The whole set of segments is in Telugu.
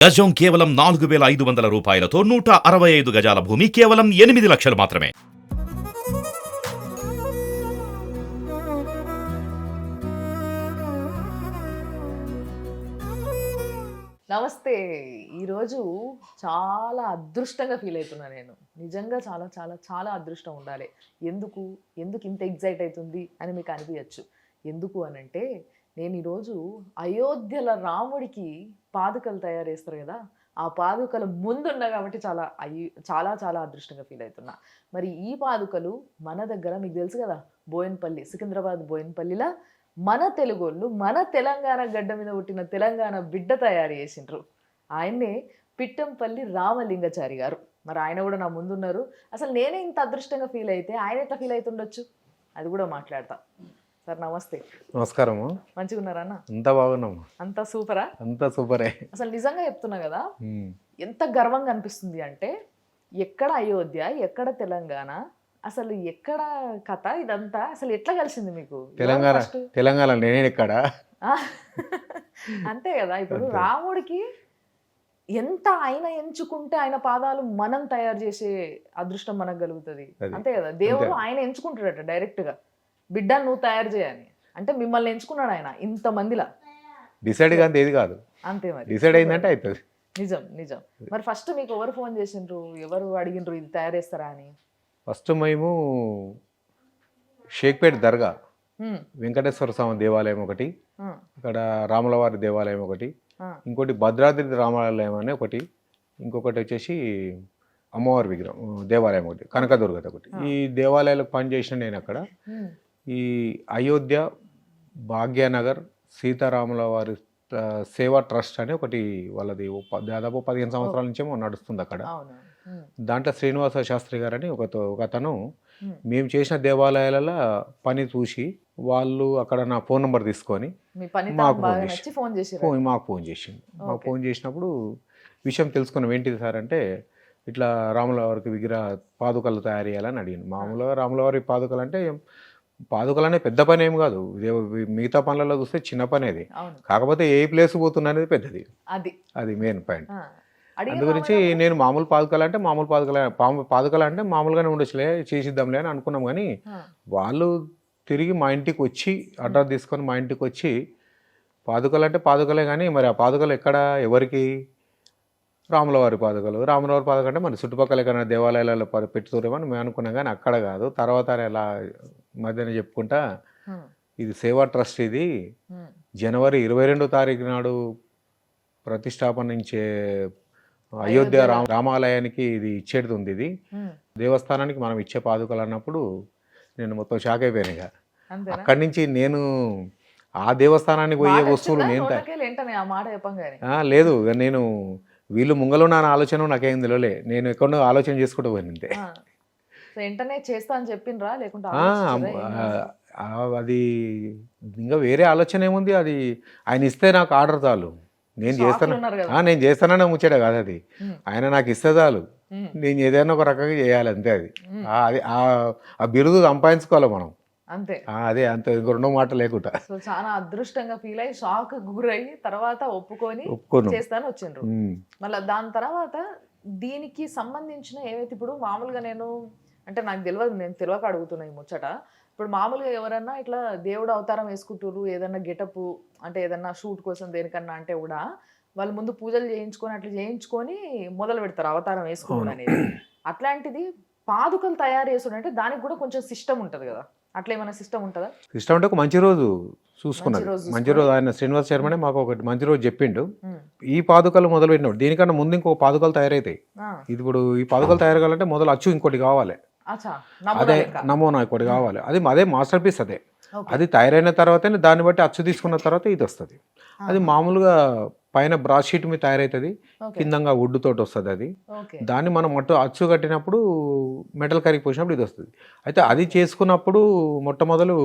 గజం కేవలం 4,500 రూపాయలతో 165 గజాల భూమి కేవలం 8 లక్షలు మాత్రమే. నమస్తే. ఈరోజు చాలా అదృష్టంగా ఫీల్ అవుతున్నా నేను. నిజంగా చాలా చాలా చాలా అదృష్టం ఉండాలి. ఎందుకు ఇంత ఎగ్జైట్ అవుతుంది అని మీకు అనిపించచ్చు. ఎందుకు అనంటే నేను ఈరోజు అయోధ్యల రాముడికి పాదుకలు తయారు చేస్తారు కదా, ఆ పాదుకల ముందున్నా కాబట్టి చాలా చాలా అదృష్టంగా ఫీల్ అవుతున్నా. మరి ఈ పాదుకలు మన దగ్గర మీకు తెలుసు కదా, బోయిన్పల్లి, సికింద్రాబాద్ బోయిన్పల్లిలో మన తెలుగోళ్ళు మన తెలంగాణ గడ్డ మీద పుట్టిన తెలంగాణ బిడ్డ తయారు చేసిండ్రు. ఆయన్నే పిట్టంపల్లి రామలింగాచారి గారు. మరి ఆయన కూడా నా ముందున్నారు. అసలు నేనే ఇంత అదృష్టంగా ఫీల్ అయితే ఆయన ఎట్లా ఫీల్ అవుతుండొచ్చు, అది కూడా మాట్లాడతా. సార్ నమస్తే. నమస్కారము. మంచిగా ఉన్నారా అన్న? అంత బాగున్నాము. అంతా సూపరా? అంత సూపరే. అసలు నిజంగా చెప్తున్నా కదా, ఎంత గర్వంగా అనిపిస్తుంది అంటే, ఎక్కడ అయోధ్య, ఎక్కడ తెలంగాణ, అసలు ఎక్కడ కథ ఇదంతా, అసలు ఎట్లా కలిసింది మీకు? తెలంగాణ నేనే ఎక్కడ అంతే కదా. ఇప్పుడు రాముడికి ఎంత ఆయన ఎంచుకుంటే ఆయన పాదాలు మనం తయారు చేసే అదృష్టం మనకు కలుగుతుంది. అంతే కదా. దేవుడు ఆయన ఎంచుకుంటాడట డైరెక్ట్ గా, బిడ్డ నువ్వు తయారు చేయని అంటే మిమ్మల్ని ఎంచుకున్నాడు ఆయన ఇంతమందిలా. డిసైడ్ కాదు ఏది కాదు, అంతే. మరి డిసైడ్ అయిందంటే అవుతుంది. నిజం నిజం. మరి ఫస్ట్ మీకు ఎవరు ఫోన్ చేసిండ్రు, ఎవరు అడిగిండ్రు ఇది తయారు చేస్తారా అని? ఫస్ట్ మేము షేక్పేట్ దర్గా, వెంకటేశ్వర స్వామి దేవాలయం ఒకటి, అక్కడ రాములవారి దేవాలయం ఒకటి, ఇంకోటి భద్రాద్రి రామాలయం అని ఒకటి, ఇంకొకటి వచ్చేసి అమ్మవారి విగ్రహం దేవాలయం ఒకటి, కనకదుర్గత ఒకటి. ఈ దేవాలయాలకు పనిచేసిన నేను అక్కడ ఈ అయోధ్య భాగ్యనగర్ సీతారాముల వారి సేవా ట్రస్ట్ అని ఒకటి వాళ్ళది దాదాపు 15 సంవత్సరాల నుంచేమో నడుస్తుంది అక్కడ. దాంట్లో శ్రీనివాస శాస్త్రి గారు అని ఒక అతను మేము చేసిన దేవాలయాల పని చూసి వాళ్ళు అక్కడ నా ఫోన్ నెంబర్ తీసుకొని మాకు ఫోన్ చేసిండు. మాకు ఫోన్ చేసినప్పుడు విషయం తెలుసుకున్నాం. ఏంటిది సార్ అంటే, ఇట్లా రాముల వారికి విగ్రహ పాదుకలు తయారు చేయాలని అడిగింది. మామూలుగా రాముల వారి పాదుకలు అంటే, పాదుకలు అనే పెద్ద పని ఏం కాదు, మిగతా పనులలో చూస్తే చిన్న పని అది. కాకపోతే ఏ ప్లేస్ పోతున్నా అనేది పెద్దది, అది మెయిన్ పాయింట్. అందు గురించి నేను మామూలు పాదుకలు అంటే మామూలుగానే ఉండొచ్చులే, చేసిద్దాంలే అని అనుకున్నాం. కానీ వాళ్ళు తిరిగి మా ఇంటికి వచ్చి అడ్రస్ తీసుకొని మా ఇంటికి వచ్చి, పాదుకలు అంటే పాదుకలే కానీ మరి ఆ పాదుకలు ఎక్కడ, ఎవరికి? రాములవారి పాదుకలు అంటే మన చుట్టుపక్కల ఎక్కడ దేవాలయాలలో పెట్టుతారేమని మేము అనుకున్నాం. కానీ అక్కడ కాదు. తర్వాత ఎలా మధ్యన చెప్పుకుంటా, ఇది సేవా ట్రస్ట్, ఇది జనవరి 22వ తారీఖు నాడు ప్రతిష్టాపనించే అయోధ్య రామాలయానికి ఇది ఇచ్చేది ఉంది. ఇది దేవస్థానానికి మనం ఇచ్చే పాదుకలు అన్నప్పుడు నేను మొత్తం షాక్ అయిపోయాను. ఇక అక్కడి నుంచి నేను ఆ దేవస్థానానికి పోయే వస్తువులు లేదు, నేను వీళ్ళు ముంగలో నా ఆలోచన నాకేం తెలియలే, నేను ఎక్కడో ఆలోచన చేసుకుంటూ పోయాను అంతే. అది ఇంకా వేరే ఆలోచన ఏముంది, అది ఆయన ఇస్తే నాకు ఆర్డర్ చాలు, నేను చేస్తానని ముచ్చట కాదు అది. ఆయన నాకు ఇస్తే చాలు, నేను ఏదైనా ఒక రకంగా చేయాలి అంతే. అది ఆ బిరుదు సంపాదించుకోవాలి మనం అంతే. అదే అంత, ఇంకో రెండో మాట లేకుండా. సో చాలా అదృష్టంగా ఫీల్ అయ్యి షాక్ గురయ్యి తర్వాత ఒప్పుకొని చేస్తాను వచ్చిండ్రు. మళ్ళీ దాని తర్వాత దీనికి సంబంధించిన ఏవైతే ఇప్పుడు మామూలుగా నేను అంటే నాకు తెలియదు, నేను తెలియక అడుగుతున్నా ఈ ముచ్చట. ఇప్పుడు మామూలుగా ఎవరన్నా ఇట్లా దేవుడు అవతారం వేసుకుంటారు, ఏదన్నా గెటప్ అంటే ఏదన్నా షూట్ కోసం దేనికన్నా అంటే కూడా వాళ్ళు ముందు పూజలు చేయించుకొని మొదలు పెడతారు అవతారం వేసుకోవడం అనేది. అట్లాంటిది పాదుకలు తయారు చేసుడు అంటే దానికి కూడా కొంచెం సిస్టమ్ ఉంటుంది కదా, అట్లా ఏమైనా సిస్టమ్ ఉంటుందా? సిస్టమ్ అంటే ఒక మంచి రోజు చూసుకున్నాడు. మంచి రోజు ఆయన శ్రీనివాస శర్మనే మాకు ఒకటి మంచి రోజు చెప్పిండు. ఈ పాదుకలు మొదలు పెట్టినప్పుడు దీనికన్నా ముందు ఇంకో పాదుకలు తయారైతాయి. ఇది ఇప్పుడు ఈ పాదుకలు తయారు కావాలంటే మొదలు అచ్చు ఇంకోటి కావాలి, అదే నమూనా ఇంకోటి కావాలి. అదే మాస్టర్ పీస్. అది తయారైన తర్వాతనే దాన్ని బట్టి అచ్చు తీసుకున్న తర్వాత ఇది వస్తుంది. అది మామూలుగా పైన బ్రాస్ షీట్ మీద తయారవుతుంది, కిందంగా వుడ్ తోటి వస్తుంది. అది దాన్ని మనం అచ్చు కట్టినప్పుడు మెటల్ కరిగిపోసినప్పుడు ఇది వస్తుంది. అయితే అది చేసుకున్నప్పుడు మొట్టమొదలు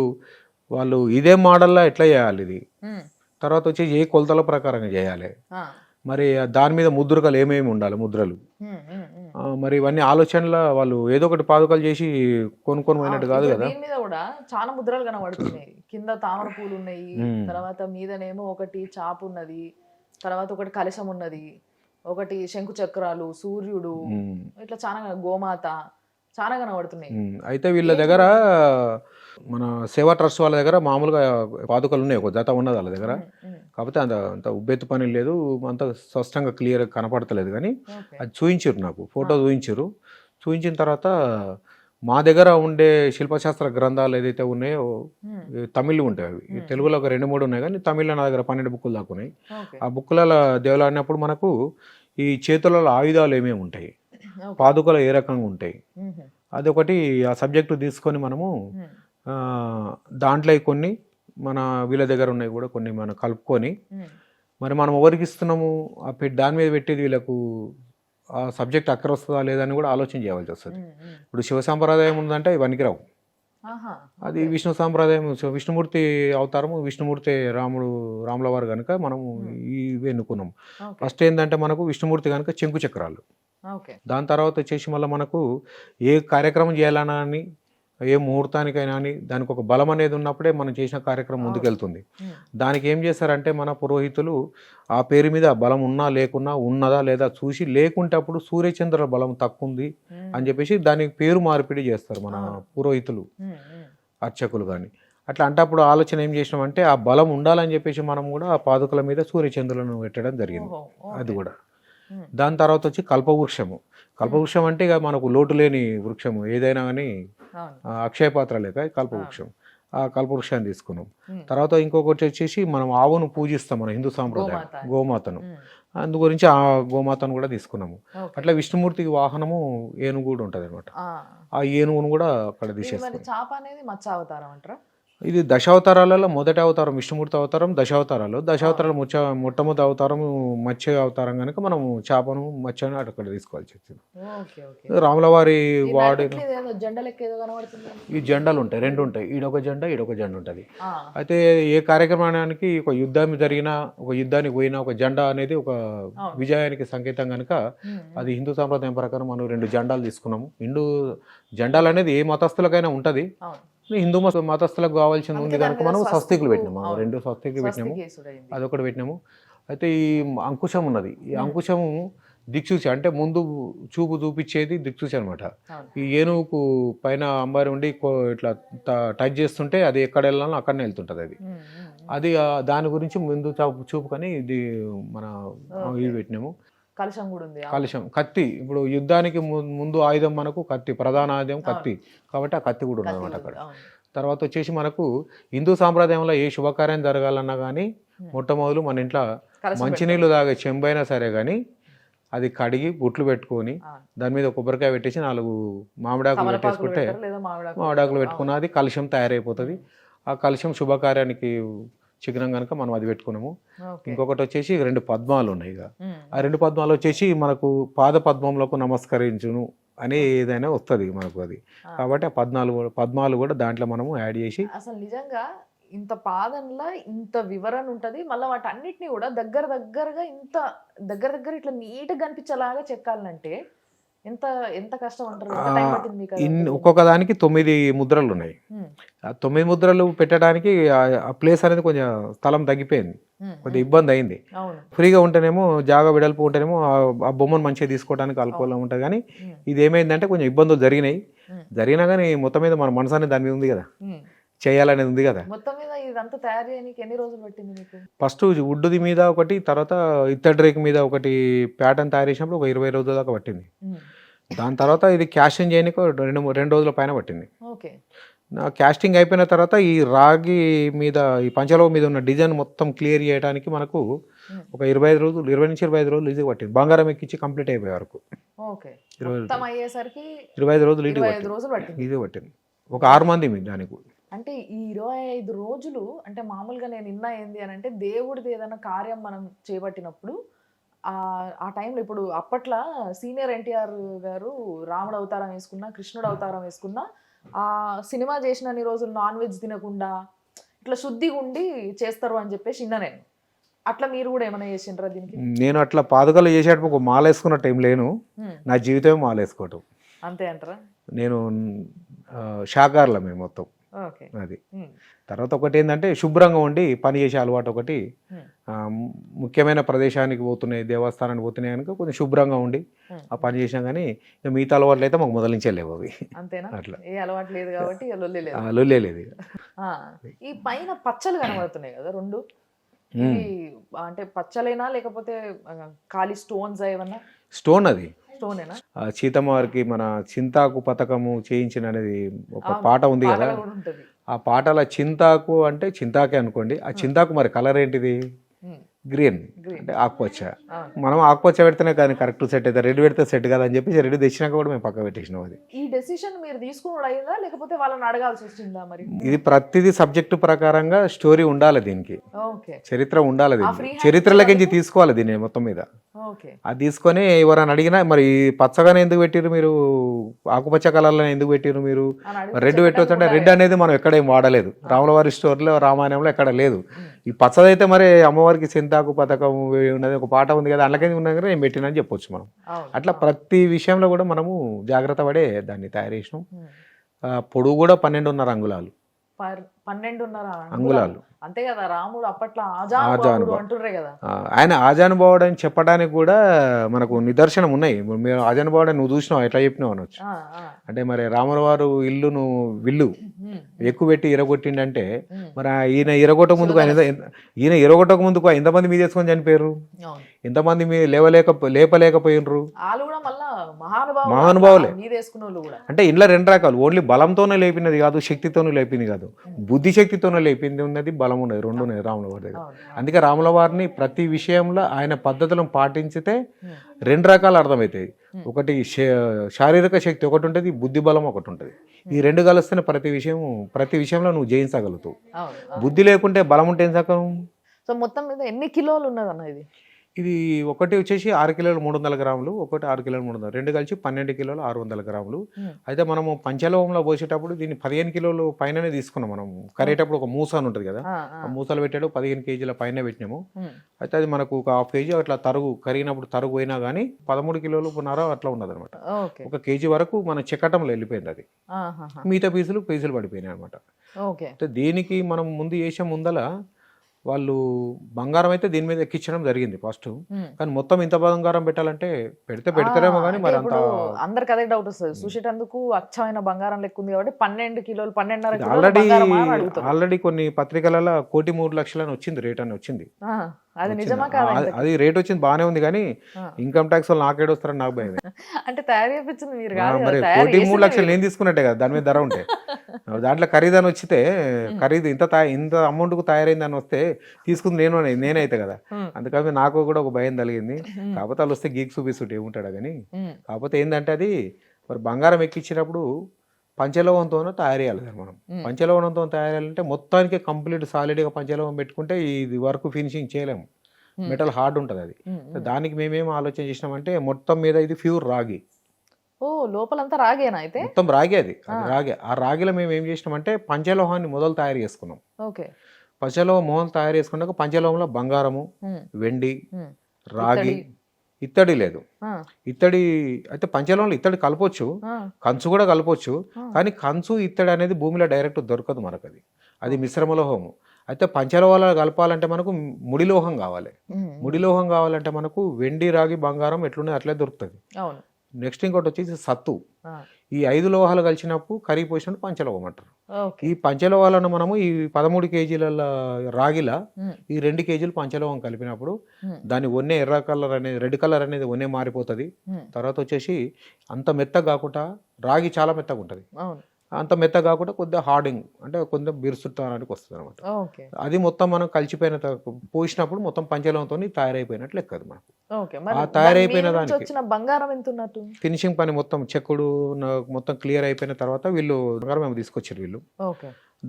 వాళ్ళు ఇదే మోడల్లో ఎట్లా చేయాలి, ఇది తర్వాత వచ్చి ఏ కొలతల ప్రకారంగా చేయాలి, మరి దాని మీద ముద్రకలు ఏమేమి ఉండాలి, ముద్రలు, మరి ఇవన్నీ ఆలోచనలో వాళ్ళు ఏదో ఒకటి పాదుకలు చేసి కొనుక్కొని పోయినట్టు కాదు కదా. దీని మీద కూడా చాలా ముద్రలు కనబడుతున్నాయి. కింద తామర పూలు ఉన్నాయి, తర్వాత మీదనేమో ఒకటి చాపు ఉన్నది, తర్వాత ఒకటి కలశం ఉన్నది, ఒకటి శంకు చక్రాలు, సూర్యుడు, ఇట్లా చాలా గోమాత చాలా కనబడుతున్నాయి. అయితే వీళ్ళ దగ్గర మన సేవా ట్రస్ట్ వాళ్ళ దగ్గర మామూలుగా పాదుకలు ఉన్నాయి, ఒక జత ఉన్నది వాళ్ళ దగ్గర. కాకపోతే అంత ఉబ్బెత్తు పని లేదు, అంత స్పష్టంగా క్లియర్గా కనపడతలేదు. కానీ అది చూయించారు, నాకు ఫోటో చూయించారు. చూయించిన తర్వాత మా దగ్గర ఉండే శిల్పశాస్త్ర గ్రంథాలు ఏదైతే ఉన్నాయో తమిళ్ ఉంటాయి, అవి తెలుగులో ఒక 2-3 ఉన్నాయి. కానీ తమిళ్లో నా దగ్గర 12 బుక్కులు దాకా ఉన్నాయి. ఆ బుక్కులలో దేవులాడినప్పుడు మనకు ఈ చేతులలో ఆయుధాలు ఏమేమి ఉంటాయి, పాదుకలు ఏ రకంగా ఉంటాయి, అదొకటి ఆ సబ్జెక్టు తీసుకొని మనము దాంట్లో కొన్ని మన వీళ్ళ దగ్గర ఉన్నాయి కూడా కొన్ని మనం కలుపుకొని మరి మనం ఎవరికి ఇస్తున్నాము దాని మీద పెట్టేది వీళ్ళకు ఆ సబ్జెక్ట్ అక్కర వస్తుందా లేదని కూడా ఆలోచన చేయవలసి వస్తుంది. ఇప్పుడు శివ సాంప్రదాయం ఉందంటే ఇవన్నీ రావు. అది విష్ణు సాంప్రదాయం, విష్ణుమూర్తి అవతారము, విష్ణుమూర్తి రాముల వారు కనుక మనము ఇవి ఎన్నుకున్నాము. ఫస్ట్ ఏంటంటే మనకు విష్ణుమూర్తి కనుక చెంకు చక్రాలు, దాని తర్వాత వచ్చేసి మళ్ళీ మనకు ఏ కార్యక్రమం చేయాలన్నా అని, ఏ ముహూర్తానికైనా అని దానికి ఒక బలం అనేది ఉన్నప్పుడే మనం చేసిన కార్యక్రమం ముందుకెళ్తుంది. దానికి ఏం చేస్తారంటే మన పురోహితులు ఆ పేరు మీద బలం ఉన్నా లేకున్నా, ఉన్నదా లేదా చూసి, లేకుంటే అప్పుడు సూర్యచంద్రుల బలం తక్కువ ఉంది అని చెప్పేసి దానికి పేరు మార్పిడి చేస్తారు మన పురోహితులు, అర్చకులు కానీ. అట్లా అంటే అప్పుడు ఆలోచన ఏం చేసినామంటే ఆ బలం ఉండాలని చెప్పేసి మనం కూడా ఆ పాదుకల మీద సూర్యచంద్రులను పెట్టడం జరిగింది. అది కూడా దాని తర్వాత వచ్చి కల్పవృక్షము. కల్పవృక్షం అంటే ఇక మనకు లోటు లేని వృక్షము, ఏదైనా కానీ అక్షయపాత్ర లేక కల్పవృక్షం. ఆ కల్పవృక్షాన్ని తీసుకున్నాం. తర్వాత ఇంకొకటి వచ్చేసి మనం ఆవును పూజిస్తాం మన హిందూ సాంప్రదాయం, గోమాతను. అందు గురించి ఆ గోమాతను కూడా తీసుకున్నాము. అట్లా విష్ణుమూర్తికి వాహనము ఏనుగు కూడా ఉంటుంది అనమాట. ఆ ఏనుగును కూడా అక్కడ తీసేస్తాం. చాప అనేది మత్స్య అవతారం అంటారా? ఇది దశావతారాలలో మొదటి అవతారం విష్ణుమూర్తి అవతారం. దశావతారాలు మొట్టమొదటి అవతారం మత్స్య అవతారం కనుక మనము చేపను మత్స్యను అక్కడ తీసుకోవాల్సి వచ్చింది. రాముల వారి వాడిన ఈ జెండాలు ఉంటాయి, 2 ఉంటాయి, ఈడొక జెండా ఈడొక జెండా ఉంటుంది. అయితే ఏ కార్యక్రమానికి ఒక యుద్ధం జరిగినా, ఒక యుద్ధానికి పోయినా ఒక జెండా అనేది ఒక విజయానికి సంకేతం కనుక అది హిందూ సాంప్రదాయం ప్రకారం మనం 2 జెండాలు తీసుకున్నాము. జెండాలు అనేది ఏ మతస్థులకైనా ఉంటుంది, హిందూ మతస్థులకు కావాల్సింది ఉంది కనుక మనం స్వస్తికులు పెట్టినాము. 2 స్వస్తికులు పెట్టినాము, అదొకటి పెట్టినాము. అయితే ఈ అంకుశం ఉన్నది, ఈ అంకుశము దిక్సూచి అంటే ముందు చూపు చూపించేది దిక్సూచి అనమాట. ఈ ఏనుగుకు పైన అంబారి ఉండి ఇట్లా టచ్ చేస్తుంటే అది ఎక్కడ వెళ్ళాలో అక్కడనే వెళ్తుంటుంది. అది దాని గురించి ముందు చూపు కానీ ఇది మన ఇది పెట్టినాము. కలశం కూడా ఉంది, కలశం, కత్తి. ఇప్పుడు యుద్ధానికి ముందు ఆయుధం మనకు కత్తి, ప్రధాన ఆయుధం కత్తి, కాబట్టి ఆ కత్తి కూడా ఉంది అనమాట అక్కడ. తర్వాత వచ్చేసి మనకు హిందూ సాంప్రదాయంలో ఏ శుభకార్యం జరగాలన్నా కానీ మొట్టమొదలు మన ఇంట్లో మంచినీళ్ళు తాగే చెంబైనా సరే కానీ అది కడిగి బొట్లు పెట్టుకొని దాని మీద కొబ్బరికాయ పెట్టేసి 4 మామిడాకులు పెట్టేసుకుంటే, మామిడాకులు పెట్టుకున్నది కలశం తయారైపోతుంది. ఆ కలశం శుభకార్యానికి చిహ్నం కనుక మనం అది పెట్టుకున్నాము. ఇంకొకటి వచ్చేసి 2 పద్మాలు ఉన్నాయి. ఇక ఆ 2 పద్మాలు వచ్చేసి మనకు పాద పద్మంలోకి నమస్కరించును అని ఏదైనా వస్తుంది మనకు అది. కాబట్టి ఆ పద్మాలు కూడా దాంట్లో మనము యాడ్ చేసి, అసలు నిజంగా ఇంత పాదంలో ఇంత వివరణ ఉంటది. మళ్ళీ వాటి అన్నిటిని కూడా దగ్గరగా ఇంత దగ్గర ఇట్లా నీట్గా కనిపించేలాగా చెక్కాలంటే ఎంత కష్టం అంటారు? ఒక్కొక్క దానికి 9 ముద్రలు ఉన్నాయి. ఆ 9 ముద్రలు పెట్టడానికి ఆ ప్లేస్ అనేది కొంచెం స్థలం తగ్గిపోయింది, కొద్దిగా ఇబ్బంది అయింది. ఫ్రీగా ఉంటేనేమో జాగా వెడల్పు ఉంటేనేమో ఆ బొమ్మను మంచిగా తీసుకోవడానికి అనుకూలంగా ఉంటుంది. కానీ ఇది ఏమైందంటే కొంచెం ఇబ్బందులు జరిగినా కానీ మొత్తం మీద మన మనసు అనేది దాని మీద ఉంది కదా, చేయాలనేది ఉంది కదా. మొత్తం మీద ఇదంతా తయారు చేయడానికి ఎన్ని రోజులు పట్టింది మీకు? ఫస్ట్ వుడ్ది మీద ఒకటి, తర్వాత ఇత్తడి రేకు మీద ఒకటి ప్యాటర్న్ తయారు చేసినప్పుడు ఒక 20 రోజుల దాకా పట్టింది. దాని తర్వాత ఇది క్యాస్టింగ్ చేయడానికి 2 రోజుల పైన పట్టింది. క్యాస్టింగ్ అయిపోయిన తర్వాత ఈ రాగి మీద, ఈ పంచలోహం మీద ఉన్న డిజైన్ మొత్తం క్లియర్ చేయడానికి మనకు ఒక 20 నుంచి 25 రోజులు ఈజీ పట్టింది. బంగారం ఎక్కించి కంప్లీట్ అయిపోయే వరకు 25 రోజులు ఈజీ పట్టింది. ఒక 6 మంది దానికి. అంటే ఈ 25 రోజులు అంటే మామూలుగా నేను నిన్న ఏంది అని అంటే దేవుడిది ఏదైనా కార్యం మనం చేపట్టినప్పుడు ఆ టైంలో, ఇప్పుడు అప్పట్లో సీనియర్ ఎన్టీఆర్ గారు రాముడు అవతారం వేసుకున్నా, కృష్ణుడు అవతారం వేసుకున్నా, ఆ సినిమా చేసినన్ని రోజులు నాన్ వెజ్ తినకుండా ఇట్లా శుద్ధిగా ఉండి చేస్తారు అని చెప్పేసి నిన్న నేను. అట్లా మీరు కూడా ఏమైనా చేసిండ్రా దీనికి? నేను అట్లా పాదుకలు చేసేటప్పుడు ఒక మాల వేసుకున్న టైం లేను, నా జీవితమే మాల వేసుకోవటం. అంతే అంటారా? నేను శాకాహారులమే మొత్తం. ఓకే. అది. తర్వాత ఒకటి ఏంటంటే శుభ్రంగా ఉండి పని చేసే అలవాటు ఒకటి. ముఖ్యమైన ప్రదేశానికి పోతున్నాయి, దేవస్థానానికి పోతున్నాయి కనుక కొంచెం శుభ్రంగా ఉండి ఆ పని చేసినా కానీ ఇక మిగతా అలవాట్లు అయితే మాకు మొదలు నుంచే లేవు అవి. అంతేనా? అట్లా ఏ అలవాటు లేదు కాబట్టి ఇక లొల్లి లేదు. లొల్లే లేదు ఇక. ఆ, ఈ పైన పచ్చలు కనబడుతున్నాయి కదా రెండు, ఇవి అంటే పచ్చలేనా లేకపోతే ఖాళీ స్టోన్స్ ఏమన్నా? స్టోన్ అది. స్టోనేనా? సీతమ్మ వారికి మన చింతాకు పథకము చేయించిన అనేది ఒక పాట ఉంది కదా, పాటలో కూడా ఉంటది. ఆ పాటల చింతాకు అంటే చింతాకే అనుకోండి, ఆ చింతాకు మరి కలర్ ఏంటిది? గ్రీన్, అంటే ఆకుపచ్చ. మనం ఆకుపచ్చ పెడితేనే కానీ కరెక్ట్ సెట్ అవుతుంది, రెడ్ పెడితే సెట్ కదా అని చెప్పి రెడ్ తెచ్చినాక కూడా మేము పక్క పెట్టేసినాం. అది ఈ డెసిషన్ మీరు తీసుకుని అయిందా లేకపోతే వాళ్ళని అడగాల్సి వచ్చిందా మరి? ఇది ప్రతిదీ సబ్జెక్టు ప్రకారంగా స్టోరీ ఉండాలి, దీనికి ఓకే. చరిత్ర ఉండాలి, ఆ దీనికి free hand చరిత్రలకించి తీసుకోవాలి దీన్ని మొత్తం మీద. ఓకే. అది తీసుకొని ఎవరైనా అడిగినా మరి పచ్చగానే ఎందుకు పెట్టిరు మీరు, ఆకుపచ్చ కలర్లో ఎందుకు పెట్టిరు మీరు, అని అడిగితే రెడ్ పెట్టవచ్చు అంటే రెడ్ అనేది మనం ఎక్కడ ఏం వాడలేదు, రాములవారి స్టోరీలో రామాయణంలో ఎక్కడ లేదు. ఈ పచ్చదైతే మరి అమ్మవారికి చింతాకు పథకం ఉన్నది ఒక పాట ఉంది కదా, అందులోకి ఉన్నా కానీ నేను పెట్టినని చెప్పొచ్చు మనం. అవును. అట్లా ప్రతి విషయంలో కూడా మనము జాగ్రత్త పడే దాన్ని తయారు చేసినాం. పొడుగు కూడా 12.5 అంగుళాలు. 12.5 అంగుళాలు. అంతే కదా, రాముడు అప్పట్లో ఆజానుబాహుడు అంటుండ్రే కదా. ఆయన ఆజానుబావుడు అని చెప్పడానికి కూడా మనకు నిదర్శనం ఉన్నాయి. మీరు ఆజానుబావుడు నువ్వు చూసినావు ఎట్లా చెప్పినావు అనొచ్చు. అంటే మరి రాముల వారు ఇల్లును విల్లు ఎక్కువ పెట్టి ఇరగొట్టిండంటే మరి ఈయన ఇరగొట్టక ముందుకు ఎంతమంది మీద వేసుకొని చనిపోయారు, ఎంతమంది మీద లేపలేకపోయినరు. మహానుభావులే. అంటే ఇంట్లో 2 రకాలు, ఓన్లీ బలంతోనే లేపినది కాదు, శక్తితోనే లేపింది కాదు, బుద్ధి శక్తితోనే లేపింది ఉన్నది, బలం ఉన్నది, 2 ఉన్నాయి రాముల వారి దగ్గర. అందుకే రాముల వారిని ప్రతి విషయంలో ఆయన పద్ధతులను పాటించితే 2 రకాలు అర్థమవుతాయి. ఒకటి శారీరక శక్తి ఒకటి ఉంటుంది, బుద్ధి బలం ఒకటి ఉంటుంది. ఈ 2 కలిస్తేనే ప్రతి విషయంలో నువ్వు జయించగలుగుతావు. బుద్ధి లేకుంటే బలం ఉంటే ఏం సగం. సో మొత్తం మీద ఎన్ని కిలోలు ఉన్నదన్న ఇది? ఇది ఒకటి వచ్చేసి 6 కిలోలు 300 గ్రాములు, ఒకటి 6 కిలోలు 300, 2 కలిసి 12 కిలోలు 600 గ్రాములు. అయితే మనము పంచలోహంలో పోసేటప్పుడు దీన్ని 15 కిలోలు పైననే తీసుకున్నాం. మనం కరేటప్పుడు ఒక మూస అని ఉంటుంది కదా, ఆ మూసలు పెట్టాడు 15 కేజీల పైన పెట్టినాము. అయితే అది మనకు ఒక 1/2 కేజీ అట్లా కరిగినప్పుడు తరుగు పోయినా కానీ 13 కిలోలు అట్లా ఉన్నది అనమాట. 1 కేజీ వరకు మన చెక్కటంలో వెళ్ళిపోయింది అది, మిగతా పీసులు పడిపోయినాయి అనమాట. అయితే దీనికి మనం ముందు చేసే ముందల వాళ్ళు బంగారం అయితే దీని మీద ఎక్కించడం జరిగింది ఫస్ట్, కానీ మొత్తం ఇంత బంగారం పెట్టాలంటే పెడతారేమో కానీ మరి అంత అందరికి అదే డౌట్ వస్తుంది. చూసేటందుకు అచ్చమైన బంగారం లెక్క ఉంది కాబట్టి 12 కిలోలు 12.5 ఆల్రెడీ కొన్ని పత్రికలలో 1,03,00,000 అని వచ్చింది, రేట్ అని వచ్చింది. అది నిజమా కాదా? అది రేట్ వచ్చింది బాగానే ఉంది కానీ ఇన్కమ్ ట్యాక్స్ వాళ్ళు నాకేడొస్తారని నాకు భయం. అంటే తయారు చేయించింది మీరు మరి 1,03,00,000 నేను తీసుకున్నట్టే కదా, దాని మీద ధర ఉంటే. దాంట్లో ఖరీదని వచ్చితే ఖరీదు ఇంత అమౌంట్ కు తయారైందని వస్తే తీసుకుంది నేనైతే కదా, అందుకని నాకు కూడా ఒక భయం కలిగింది. కాకపోతే వాళ్ళు వస్తే గీక్ చూపిస్తుంటే ఏముంటాడా కానీ, కాకపోతే ఏంటంటే అది మరి బంగారం ఎక్కించినప్పుడు పంచలోహంతో తయారు చేయాలి సార్ మనం. పంచలోహంతో తయారు చేయాలంటే మొత్తానికి కంప్లీట్ సాలిడ్గా పంచలోహం పెట్టుకుంటే ఇది వరకు ఫినిషింగ్ చేయలేము, మెటల్ హార్డ్ ఉంటుంది అది. దానికి మేమేం ఆలోచన చేసినామంటే మొత్తం మీద ఇది ప్యూర్ రాగి. లోపలంతా రాగేనా? అయితే మొత్తం రాగి, అది రాగి. ఆ రాగిలో మేము ఏం చేసినామంటే పంచలోహాన్ని మొదలు తయారు చేసుకున్నాం. పంచలోహం మొదలు తయారు చేసుకున్నాక పంచలోహంలో బంగారము, వెండి, రాగి, ఇత్తడి లేదు. ఇత్తడి అయితే పంచలోహంలో ఇత్తడి కలపొచ్చు, కంచు కూడా కలపొచ్చు, కానీ కంచు ఇత్తడి అనేది భూమిలో డైరెక్ట్ దొరకదు మనకు, అది మిశ్రమలోహము. అయితే పంచలోహాలు కలపాలంటే మనకు ముడిలోహం కావాలి. ముడిలోహం కావాలంటే మనకు వెండి, రాగి, బంగారం ఎట్లున్నాయి అట్లే దొరుకుతుంది. నెక్స్ట్ ఇంకోటి వచ్చేసి సత్తు. ఈ 5 లోహాలు కలిసినప్పుడు కరిగిపోసినట్టు పంచలోహం అంటారు. ఈ పంచలోహాలను మనము ఈ 13 కేజీల రాగిలా ఈ 2 కేజీలు పంచలోహం కలిపినప్పుడు దాని ఒన్నే ఎర్ర కలర్ అనేది, రెడ్ కలర్ అనేది ఒన్నే మారిపోతుంది. తర్వాత వచ్చేసి అంత మెత్తగా కాకుండా, రాగి చాలా మెత్తగా ఉంటుంది, అంత మెత్త కాకుండా కొద్దిగా హార్డింగ్ అంటే కొంచెం బిరుసుతానికి వస్తుంది అనమాట. అది మొత్తం మనం కలిసిపోయిన పోసినప్పుడు మొత్తం పంచలోహంతో తయారైపోయినట్లు లెక్కదు మనకు. ఆ తయారైపోయిన దానికి బంగారం ఎంత ఉన్నట్టు ఫినిషింగ్ పని మొత్తం చెక్కుడు మొత్తం క్లియర్ అయిపోయిన తర్వాత వీళ్ళు బంగారం మేము తీసుకొచ్చారు. వీళ్ళు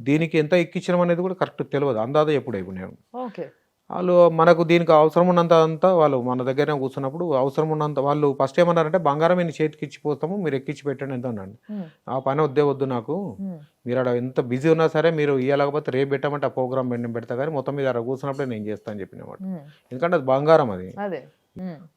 దీనికి ఎంత ఎక్కించడం అనేది కూడా కరెక్ట్ తెలియదు, అందాజ ఎప్పుడు అయిపోయినాను. వాళ్ళు మనకు దీనికి అవసరం ఉన్నంత అంతా వాళ్ళు మన దగ్గర కూర్చున్నప్పుడు అవసరం ఉన్నంత వాళ్ళు ఫస్ట్ ఏమన్నారంటే బంగారం నేను చేతికి ఇచ్చిపోతాము, మీరు ఎక్కించి పెట్టండి ఎంత అన్నాడు. ఆ పని వద్దు నాకు, మీరు అక్కడ ఎంత బిజీ ఉన్నా సరే మీరు ఇవ్వలేకపోతే రేపు పెట్టమంటే ఆ ప్రోగ్రామ్ పెడతా కానీ మొత్తం మీద అక్కడ కూర్చున్నప్పుడే నేను చేస్తాను అని చెప్పినమాట. ఎందుకంటే అది బంగారం, అది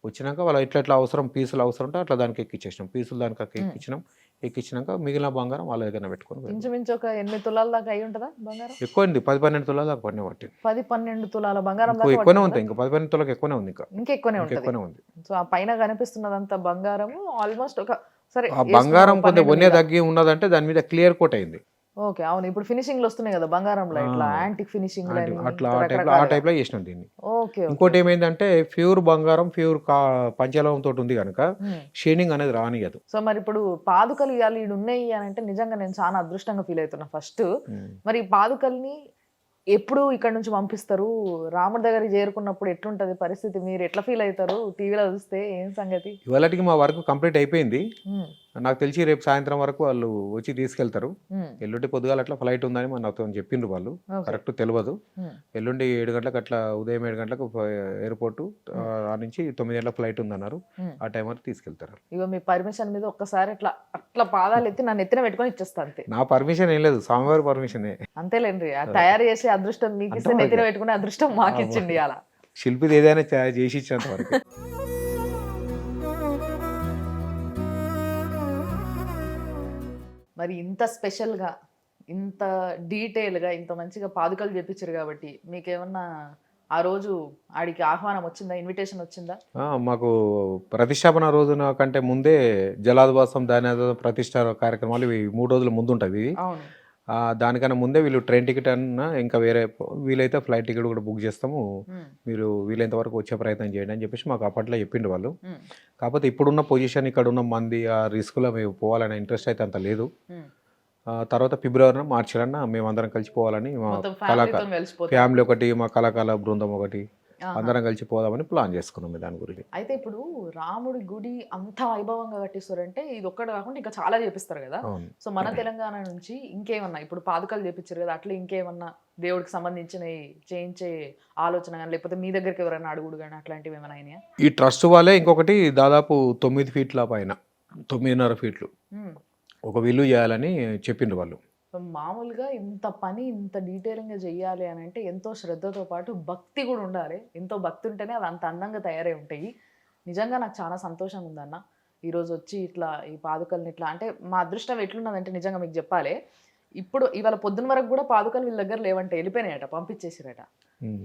వచ్చినాక వాళ్ళు ఇట్లా అవసరం పీసులు అవసరం ఉంటే అట్లా దానికి ఎక్కించేసినాం, పీసులు దానికి ఎక్కించినాం. ఎక్కించినాక మిగిలిన బంగారం వాళ్ళ దగ్గర పెట్టుకొని పోయారు. ఇంచుమించు ఒక 8 తులాల దాకా అయి ఉంటుందా బంగారం? ఎక్కువ అండి, 10-12 తులాల దాకా పడిన పట్టింది. 10-12 తులాల బంగారం ఇంకో దాకా ఎక్కువనే పడుతుందా? ఉంది, ఇంకా 10-12 తులాలకు ఎక్కువనే ఉంది, ఇంకా ఎక్కువనే ఇంకా ఉంటుంది. ఎక్కువనే ఉంది. సో ఆ పైన కనిపిస్తున్నదంతా బంగారము ఆల్మోస్ట్ ఒక సరే ఆ బంగారం వేసుకున్నాం కొద్దిగా 12 వన్య మీద. తగ్గి ఉన్నదంటే దాని మీద క్లియర్ కోట్ అయింది. ఓకే, అవును. ఇప్పుడు ఫినిషింగ్ లో వస్తున్నాయి కదా బంగారంలో, ఇట్లా ఆ. యాంటిక్ ఫినిషింగ్ అంటే అట్లా ఆ టైప్లో చేసినాం దీన్ని. ఓకే. ఇంకోటి ఏమైందంటే ప్యూర్ బంగారం, ప్యూర్ పంచలోహంతో ఉంది కనుక షైనింగ్ అనేది రానియదు. సో మరి ఇప్పుడు పాదుకలు ఇవాళ ఈడు ఉన్నాయి అని అంటే నిజంగా నేను చాలా అదృష్టంగా ఫీల్ అవుతున్నా ఫస్ట్. మరి ఈ పాదుకల్ని ఎప్పుడు ఇక్కడ నుంచి పంపిస్తారు? రాముడి దగ్గరికి చేరుకున్నప్పుడు ఎట్లుంటది పరిస్థితి? మీరు ఎట్లా ఫీల్ అవుతారు టీవీలో చూస్తే? ఏం సంగతి? ఇవాళకి మా వర్క్ కంప్లీట్ అయిపోయింది. ఉమ్, నాకు తెలిసి రేపు సాయంత్రం వరకు వాళ్ళు వచ్చి తీసుకెళ్తారు. ఉమ్, ఎల్లుండి పొద్దుగాల అట్లా ఫ్లైట్ ఉందని మన నాతో చెప్పిండ్రు వాళ్ళు. ఓకే. కరెక్ట్ తెలియదు. ఉమ్, ఎల్లుండి 7 గంటలకు అట్లా, ఉదయం 7 గంటలకు ఎయిర్పోర్టు, ఆ నుంచి 9 గంటల ఫ్లైట్ ఉందన్నారు. ఉమ్. ఆ టైం వరకు తీసుకెళ్తారు. ఇగో మీ పర్మిషన్ మీద ఒక్కసారి అట్లా పాదాలు ఎత్తి నన్ను ఎత్తిన పెట్టుకొని ఇచ్చేస్తా అంతే. నా పర్మిషన్ ఏం లేదు, స్వామివారి పర్మిషనే. అంతేలేండి, ఆ తయారు చేసే అదృష్టం మీకు ఇస్తే అంతవరకే. నెత్తిన పెట్టుకునే అదృష్టం మాకు ఇచ్చిండి అలా. శిల్పిది ఏదైనా చేసి ఇచ్చినంత వరకు. మరి ఇంత స్పెషల్గా, ఇంత డీటెయిల్గా, ఇంత మంచిగా పాదుకలు చేపించారు కాబట్టి మీకేమన్నా ఆ రోజు ఆడికి ఆహ్వానం వచ్చిందా? ఇన్విటేషన్ వచ్చిందా? మాకు ప్రతిష్టాపన రోజున కంటే ముందే జలాదివాసం, ధాన్యాదివాసం, ప్రతిష్ట కార్యక్రమాలు ఇవి 3 రోజుల ముందు ఉంటుంది. అవును. దానికన్నా ముందే వీళ్ళు ట్రైన్ టికెట్ అన్నా ఇంకా వేరే వీలైతే ఫ్లైట్ టికెట్ కూడా బుక్ చేస్తాము, ఉమ్, మీరు వీలైనంత వరకు వచ్చే ప్రయత్నం చేయండి అని చెప్పేసి మాకు అప్పట్లో చెప్పిండు వాళ్ళు. ఉమ్, కాకపోతే ఇప్పుడున్న పొజిషన్, ఇక్కడ ఉన్న మంది, ఆ రిస్క్లో మేము పోవాలనే ఇంట్రెస్ట్ అయితే అంత లేదు. ఉమ్. తర్వాత ఫిబ్రవరి, మార్చిలన్నా మేమందరం కలిసి పోవాలని మా మొత్తం ఫ్యామిలీతో కలిసిపోతారు. ఫ్యామిలీ ఒకటి, మా కళాకాల బృందం ఒకటి, ఆహా. అందరం కలిసి పోదామని ప్లాన్ చేసుకున్నాం దాని గురించి. అయితే ఇప్పుడు రాముడి గుడి అంత వైభవంగా కట్టిస్తారంటే ఇది ఒక్కటి కాకుండా ఇంకా చాలా చేపిస్తారు కదా. అవును. సో మన తెలంగాణ నుంచి ఇంకేమన్నా ఇప్పుడు పాదుకలు చేపించారు కదా, అట్లా ఇంకేమన్నా దేవుడికి సంబంధించినవి చేయించే ఆలోచన కానీ, లేకపోతే మీ దగ్గరికి ఎవరైనా అడుగుడు కానీ అట్లాంటివి ఏమైనా అయినాయా? ఈ ట్రస్ట్ వాళ్ళే ఇంకొకటి దాదాపు 9 ఫీట్ల పైన, 9.5 ఫీట్లు ఉమ్. ఒక విల్లు చేయాలని చెప్పిండ్రు వాళ్ళు. సో మామూలుగా ఇంత పని ఇంత డీటెయిలింగ్గా చెయ్యాలి అని అంటే ఎంతో శ్రద్ధతో పాటు భక్తి కూడా ఉండాలి. ఎంతో భక్తి ఉంటేనే అది అంత అందంగా తయారై ఉంటాయి. నిజంగా నాకు చాలా సంతోషంగా ఉందన్న ఈరోజు వచ్చి ఇట్లా ఈ పాదుకల్ని ఇట్లా అంటే మా అదృష్టం ఎట్లున్నదంటే నిజంగా మీకు చెప్పాలి, ఇప్పుడు ఇవాళ పొద్దున వరకు కూడా పాదుకలు వీళ్ళ దగ్గర లేవంటే, వెళ్ళిపోయినాయట, పంపించేసిరట.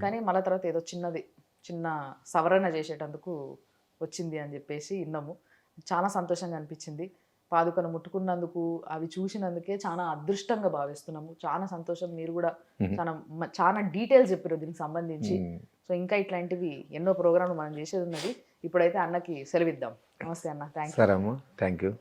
కానీ మళ్ళీ తర్వాత ఏదో చిన్న సవరణ చేసేటందుకు వచ్చింది అని చెప్పేసి విన్నాము. చాలా సంతోషంగా అనిపించింది. పాదుకను ముట్టుకున్నందుకు, అవి చూసినందుకే చాలా అదృష్టంగా భావిస్తున్నాము. చాలా సంతోషం. మీరు కూడా చాలా డీటెయిల్స్ చెప్పారు దీనికి సంబంధించి. సో ఇంకా ఇట్లాంటివి ఎన్నో ప్రోగ్రాంలు మనం చేసేది ఉన్నది. ఇప్పుడైతే అన్నకి సెలవిద్దాం. నమస్తే అన్న. Thank you. సరే అమ్మా, థ్యాంక్ యూ.